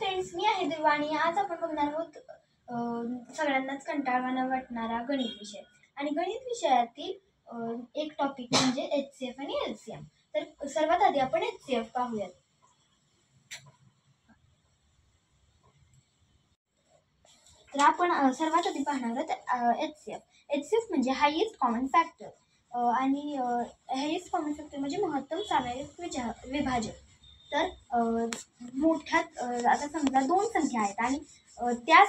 Friends, मी आहे देवा आणि आज आपण बघणार आहोत सगळ्यांनाच कंटाळवाणा वाटणारा गणित विषय. आणि गणित विषयातील एक टॉपिक म्हणजे HCF आणि LCM. तर सर्वात आधी आपण HCF पाहूयात. तर आपण सर्वात आधी पाहणार आहोत HCF म्हणजे हायेस्ट कॉमन फॅक्टर आणि हायेस्ट कॉमन फॅक्टर म्हणजे महत्तम सामायिक विभाजक. तर मोठ्यात आता समजा दोन संख्या आहेत आणि त्या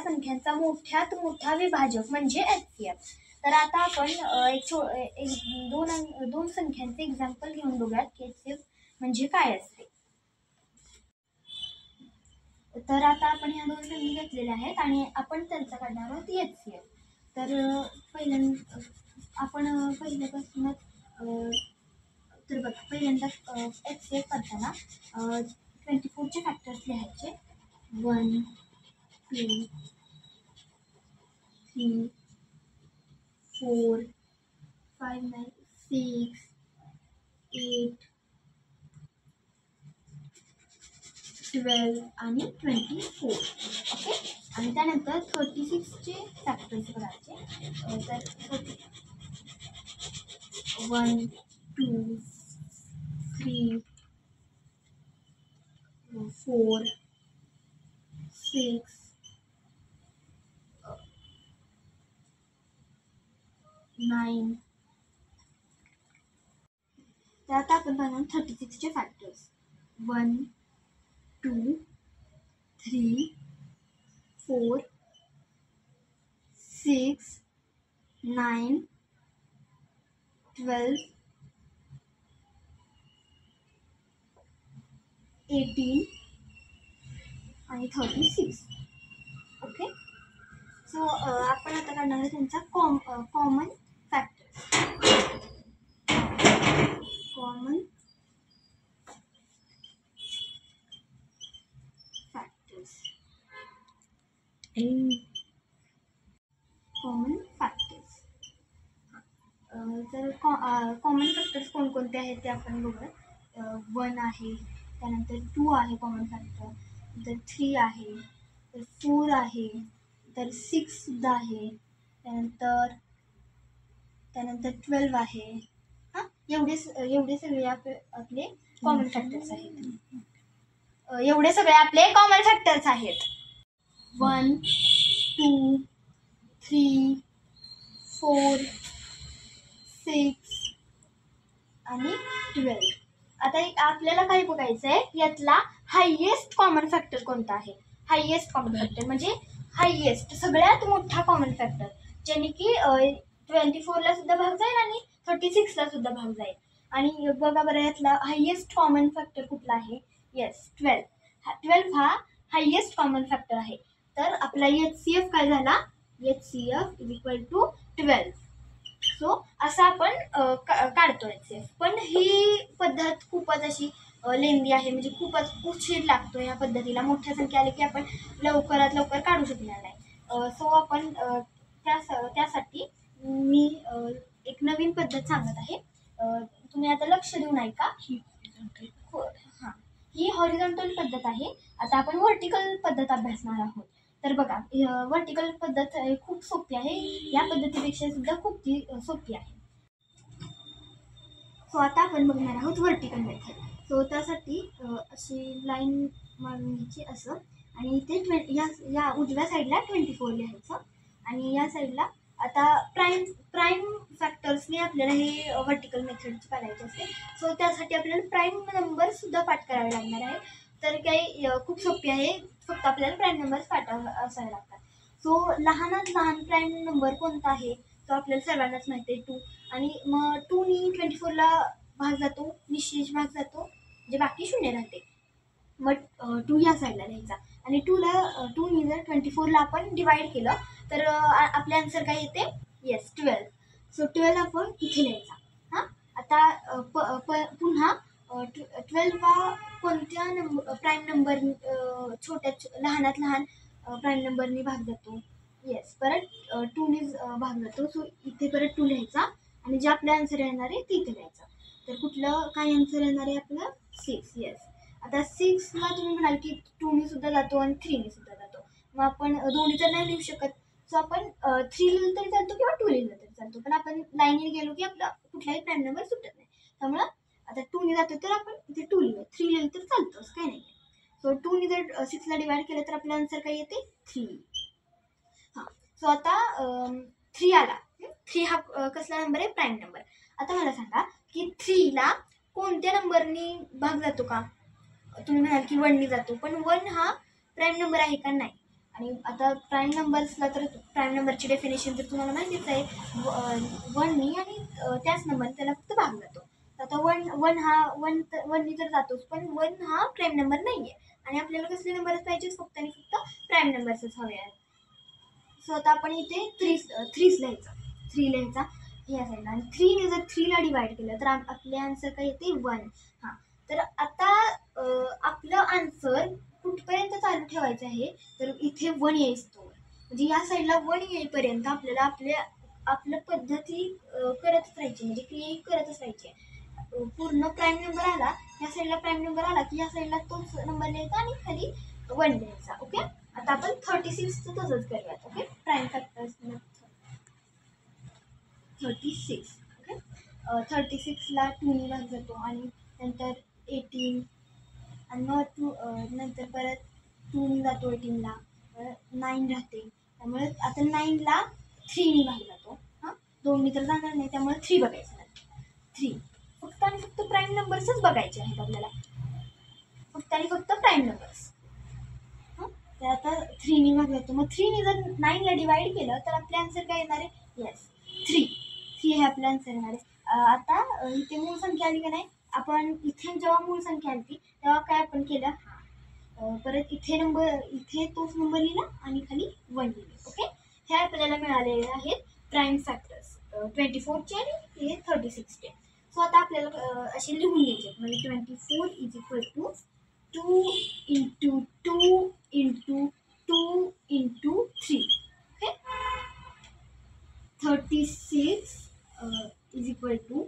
संख्यांचा मोठ्यात मोठा विभाजक म्हणजे HCF. तर आता आपण दोन संख्यांचे एक्झाम्पल घेऊन बघूयात की HCF म्हणजे काय असते. तर आता आपण ह्या दोन संख्या घेतलेल्या आहेत आणि आपण त्यांचा काढणार आहोत HCF. तर पहिल्यापासूनच तर बघा, पहिल्यांदा HCF करताना 24चे फॅक्टर्स लिहायचे. 1 2 3 4 5 9 6 8 12 आणि 24. ओके. आणि त्यानंतर 36चे फॅक्टर्स करायचे. तर 1 2 3 4 6 9. तर आता आपण पाहणार 36चे फॅक्टर्स. 1 2 3 4 6 9 12 18 आणि 36. ओके. सो आपण आता काढणार आहे त्यांचा कॉमन फॅक्टर्स. कॉमन फॅक्टर्स तर कॉमन फॅक्टर्स कोणकोणते आहेत ते आपण बघूया. 1 आहे, त्यानंतर 2 आहे कॉमन फॅक्टर, नंतर 3 आहे, तर 4 आहे, तर 6 सुद्धा आहे, त्यानंतर 12 आहे. एवढे सगळे आपले कॉमन फॅक्टर्स आहेत. एवढे सगळे आपले कॉमन फॅक्टर्स आहेत. 1 2 3 4 6 आणि 12. आता आपल्याला काय बघायचं आहे, यातला हायेस्ट कॉमन फॅक्टर कोणता आहे. हायेस्ट कॉमन फॅक्टर म्हणजे हायेस्ट सगळ्यात मोठा कॉमन फॅक्टर, ज्याने की 24ला सुद्धा भाग जाईल आणि 36ला सुद्धा भाग जाईल. आणि बघा बरं, यातला हायेस्ट कॉमन फॅक्टर कुठला आहे. येस, 12. 12 हा हायेस्ट कॉमन फॅक्टर आहे. तर आपला HCF काय झाला. HCF is equal to 12. So असं आपण काढतो HCF. पण ही पद्धत खूपच अशी लेंदी आहे, म्हणजे खूपच उशीर लागतो या पद्धतीला. मोठ्या संख्या आली की आपण लवकरात लवकर काढू शकणार नाही. सो आपण त्यासाठी मी एक नवीन पद्धत सांगत आहे. तुम्ही आता लक्ष देऊन ऐका. ही हॉरिझॉन्टल पद्धत आहे. आता आपण व्हर्टिकल पद्धत अभ्यासणार आहोत. तर बघा, व्हर्टिकल पद्धत खूप सोपी आहे. या पद्धतीपेक्षा सुद्धा खूप सोपी आहे. सो आता आपण बघणार आहोत व्हर्टिकल मेथड. सो त्यासाठी अशी लाईन मारून घ्यायची असं, आणि इथे या उजव्या साईडला 24 लिहायचं आणि या साईडला आता प्राईम फॅक्टर्सने आपल्याला हे व्हर्टिकल मेथडची काढायची असते. सो त्यासाठी आपल्याला प्राईम नंबर सुद्धा पाठ करावे लागणार आहे. तर काही खूप सोपी आहे, फक्त आपल्याला प्राईम नंबर्स पाठ असावे लागतात. सो लहानात लहान प्राईम नंबर कोणता आहे, तो आपल्याला सर्वांनाच माहिती आहे, 2. आणि मग 2नी 24ला भाग जातो, निशेष भाग जातो, म्हणजे बाकी 0 राहते. मग 2 या साईडला लिहायचा आणि 2नी जर 24ला आपण डिवाइड केलं तर आपले आन्सर काय येते. येस, 12. सो 12 आपण इथे लिहायचा. आता पुन्हा 12 हा कोणत्या प्राईम नंबर छोट्या लहानात लहान प्राईम नंबरनी भाग जातो. येस, परत 2नी भाग जातो. सो इथे परत 2 लिहायचा आणि जे आपले आन्सर येणार आहे ते इथे लिहायचं. तर कुठलं काय आन्सर येणार आहे आपलं. 6. येस. आता 6ला तुम्ही म्हणाल की 2ने सुद्धा जातो आणि 3ने सुद्धा जातो. मग आपण दोन्ही तर नाही लिहू शकत. सो आपण 3 लिहिलं तरी चालतो किंवा 2 लिहिलं तरी चालतो. पण आपण 9ने गेलो की आपला कुठलाही प्राईम नंबर सुटत नाही. त्यामुळं आता 2ने जातो तर आपण इथे 2 लिहिलं. 3 लिहिलं तर चालतं, असं काही नाही. सो 2ने जर 6ला डिवाइड केलं तर आपलं आन्सर काय येते? 3. हां. सो आता 3 आला. 3 हा कसला नंबर आहे? Prime number. आता मला सांगा की 3ला कोणत्या नंबरनी भाग जातो का? तुम्ही म्हणाल की 1ने जातो, पण 1 हा प्राईम नंबर आहे का? नाही. आणि आता प्राईम नंबर्सला तर प्राईम नंबरची डेफिनेशन तर तुम्हाला माहितीच आहे. 1नी आणि त्याच नंबरने त्याला फक्त भाग जातो. आता 1 हा 1नी तर जातोच, पण 1 हा प्राईम नंबर नाही आहे. आणि आपल्याला कसले नंबरच पाहिजेत? फक्त आणि फक्त प्राईम नंबर्सच हवे आहेत. सो आता आपण इथे 3 लिहायचा. 3 लिहायचा ह्या साईडला. आणि 3ने जर 3ला डिवाइड केलं तर आपले आन्सर काय येते? 1. हां. तर आता आपलं आन्सर कुठपर्यंत चालू ठेवायचं आहे? तर इथे 1 येईस्तोवर, म्हणजे या साईडला 1 येईपर्यंत आपल्याला आपलं पद्धती करतच राहायची, म्हणजे क्रिया करतच राहायची. पूर्ण प्राईम नंबर आला, या साईडला प्राईम नंबर आला की या साईडला तोच नंबर लिहायचा आणि खाली 1 लिहायचा. ओके. आता आपण 36चं तसंच करूयात. ओके. Prime factors 36. ओके. 36ला 2ने भाग जातो आणि नंतर 18 आणि मग नंतर परत 2ने जातो 18ला, 9 राहते. त्यामुळे आता 9ला 3ने भाग जातो. हां, 2ने तर जाणार नाही, त्यामुळे 3 बघायचं नाही. 3 फक्त आणि फक्त प्राईम नंबर्सच बघायचे आहेत आपल्याला. फक्त आणि फक्त प्राईम नंबर्स. हां, तर आता 3ने भाग जातो. मग 3ने जर 9ला डिवाइड केलं तर आपले आन्सर काय येणार आहे? येस, 3. 3 हे आपलं आन्सर येणार आहे. आता इथे मूळ संख्या आली का नाही? आपण इथे जेव्हा मूळ संख्या आली तेव्हा काय आपण केलं? परत इथे तोच नंबर लिहिला आणि खाली 1 लिहिलं. ओके. हे आपल्याला मिळालेले आहेत प्राईम फॅक्टर्स 24चे आणि हे 36चे. सो आता आपल्याला असे लिहून घ्यायचे, म्हणजे 24 is equal to 2 into 2 into 2 into 3. Okay. 36 is equal to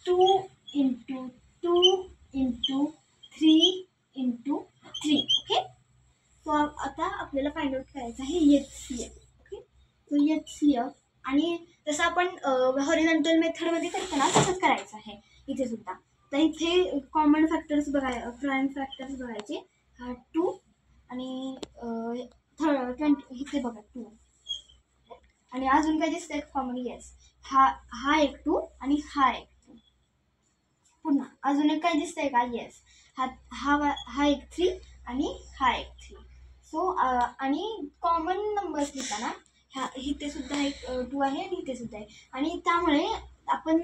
2 into 2 into 3 into 3. Okay. So आता आपल्याला फाइंड आउट करायचं आहे HCF. ओके. सो HCF आणि जसं आपण हॉरिझॉन्टल मेथडमध्ये करतो ना तसंच करायचं आहे इथे सुद्धा. तर इथे कॉमन फॅक्टर्स प्राईम फॅक्टर्स बघायचे. हा 2 आणि 20 इथे बघा 2 आणि अजून काय दिसतंय कॉमन? येस, हा एक 2 आणि हा एक 2. पुन्हा अजून एक काय दिसतंय का? येस, हा एक 3 आणि हा एक 3. सो आणि कॉमन नंबर्स लिहिताना इथे सुद्धा एक 2 आहे आणि इथे सुद्धा आहे. आणि त्यामुळे आपण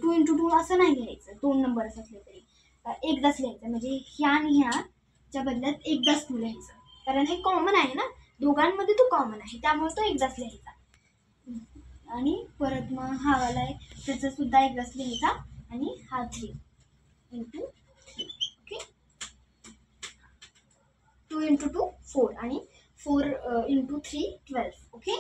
2 इंटू 2 असं नाही लिहायचं. 2 नंबर्स असले तरी एकदाच लिहायचं, म्हणजे ह्या आणि ह्याच्या बदल्यात एकदाच 2 लिहायचं. कारण हे कॉमन आहे ना, दोघांमध्ये तो कॉमन आहे, त्यामुळे तो एकदाच लिहायचा. आणि परत मग हा वाला आहे त्याचं सुद्धा एकदाच लिहायचा आणि हा 3 इंटू 3. ओके. 2 इंटू 2 4 आणि 4 इंटू 3 12. ओके.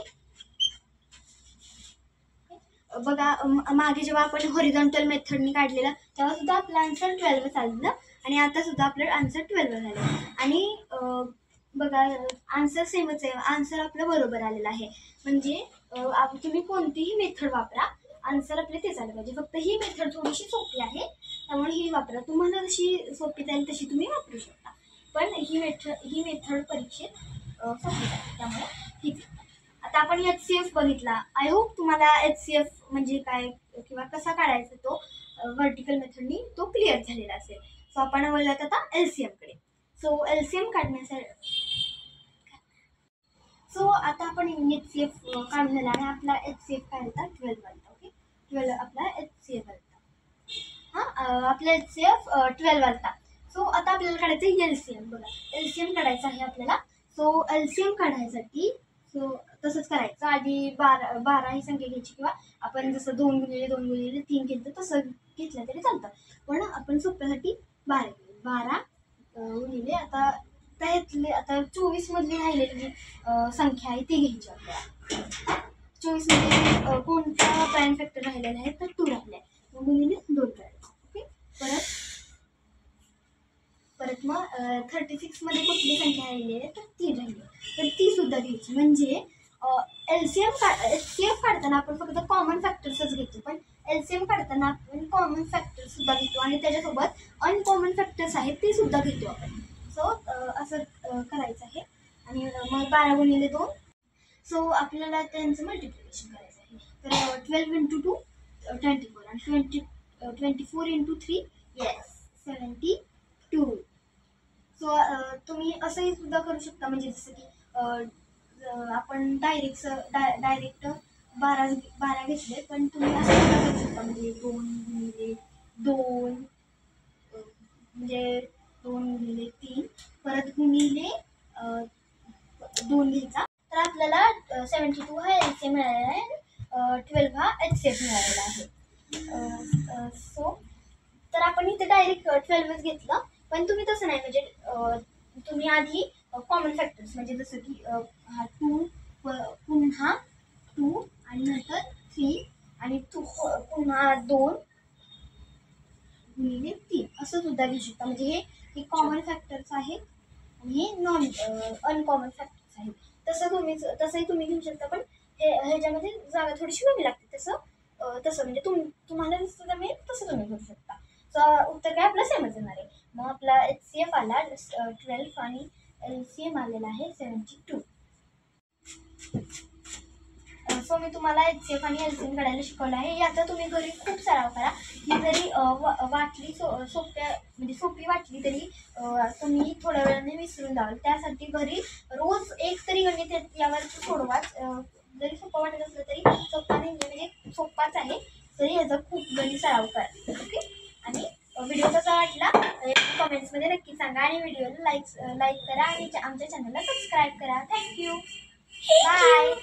बघा मागे जेव्हा आपण हॉरिझॉन्टल मेथडनी काढलेला तेव्हा सुद्धा आपला आन्सर 12 आलेलं आणि आता सुद्धा आपलं आन्सर 12 झालं. आणि बघा आन्सर सेमच आहे, आन्सर आपलं बरोबर आलेलं आहे. म्हणजे तुम्ही कोणतीही मेथड वापरा, आन्सर आपले तेच आलं पाहिजे. फक्त ही मेथड थोडीशी सोपी आहे, त्यामुळे ही वापरा. तुम्हाला जशी सोपी जाईल तशी तुम्ही वापरू शकता, पण ही मेथड परीक्षेत सोपी जाईल, त्यामुळे ही. आता आपण HCF बघितला. आय होप तुम्हाला HCF म्हणजे काय किंवा कसा काढायचा तो व्हर्टिकल मेथडनी तो क्लिअर झालेला असेल. सो आपण वळूयात आता LCM कडे. सो LCM काढण्यासाठी आता आपण HCF काढून झाला आणि आपला HCF काय होता? 12 आलता. ओके. 12 आपला HCF आलता. हां, आपला HCF 12 आलता. सो आता आपल्याला काढायचं LCM. बघा LCM काढायचं आहे आपल्याला. सो LCM काढायसाठी तसंच करायचं. आधी 12 ही संख्या घ्यायची, किंवा आपण जसं 2 गुणिले 2 गुणिले 3 घेतलं तसं घेतलं तरी चालतं, पण आपण सोप्यासाठी 12 घेऊ. 12 गुणिले आता 24 मधली राहिलेली जी संख्या आहे ती घ्यायची आपल्याला. 24 मध्ये कोणता प्राईम फॅक्टर राहिलेला आहे? तर 2 राहिला आहे, गुणिले 2 करायचं. ओके. परत परत मग 36 मध्ये कुठली संख्या राहिली आहे तर 3 राहिली, तर ती सुद्धा घ्यायची. म्हणजे HCF काढताना आपण फक्त कॉमन फॅक्टर्सच घेतो, पण LCM काढताना आपण कॉमन फॅक्टर सुद्धा घेतो आणि त्याच्यासोबत अनकॉमन फॅक्टर्स आहेत ते सुद्धा घेतो आपण. सो असं करायचं आहे. आणि मग 12 गुणिले 2, सो आपल्याला त्यांचं मल्टिप्लिकेशन करायचं आहे. तर 12 × 2 24 आणि 24 × 3 येस 72. सो तुम्ही असंही सुद्धा करू शकता, म्हणजे जसं की आपण डायरेक्ट 12 घेतले, पण तुम्ही असं सुद्धा करू शकता, म्हणजे 2 गुणिले 2, म्हणजे 2 गुणिले 3 परत गुणिले 2 घ्यायचा. तर आपल्याला 72 हा LCM मिळालेला आहे, 12 हा HCF मिळालेला आहे. सो तर आपण इथे डायरेक्ट 12च घेतलं, पण तुम्ही तसं नाही, म्हणजे तुम्ही आधी कॉमन फॅक्टर्स म्हणजे जसं की हा 2 पुन्हा 2 आणि नंतर 3 आणि पुन्हा 2 गुणिले 3 असं सुद्धा घेऊ शकता. म्हणजे हे कॉमन फॅक्टर्स आहेत आणि हे अनकॉमन फॅक्टर्स आहेत. तसंही तुम्ही घेऊ शकता, पण ह्याच्यामध्ये जागा थोडीशी कमी लागते. तसं म्हणजे तुम्हाला जसं जमेल तसं तुम्ही घेऊ शकता. उत्तर काय आपलं सेमच येणार आहे. मग आपला HCF आला 12 आणि LCM आलेला आहे 72. सो मी तुम्हाला HCF आणि LCM काढायला शिकवलं आहे. याचा तुम्ही घरी खूप सराव करा. ही जरी वाटली सोपी वाटली तरी तुम्ही थोड्या वेळाने विसरून जाल. त्यासाठी घरी रोज एक तरी गणित यावर सोडवाच. जरी सोपं वाटत असलं तरी सोपा नाही, म्हणजे सोपाच आहे, तरी याचा खूप गणित सराव करा. ओके. आणि व्हिडिओ कसा वाटला कमेंट्समध्ये नक्की सांगा आणि व्हिडिओला लाईक करा आणि आमच्या चॅनलला सबस्क्राईब करा. थँक्यू. बाय.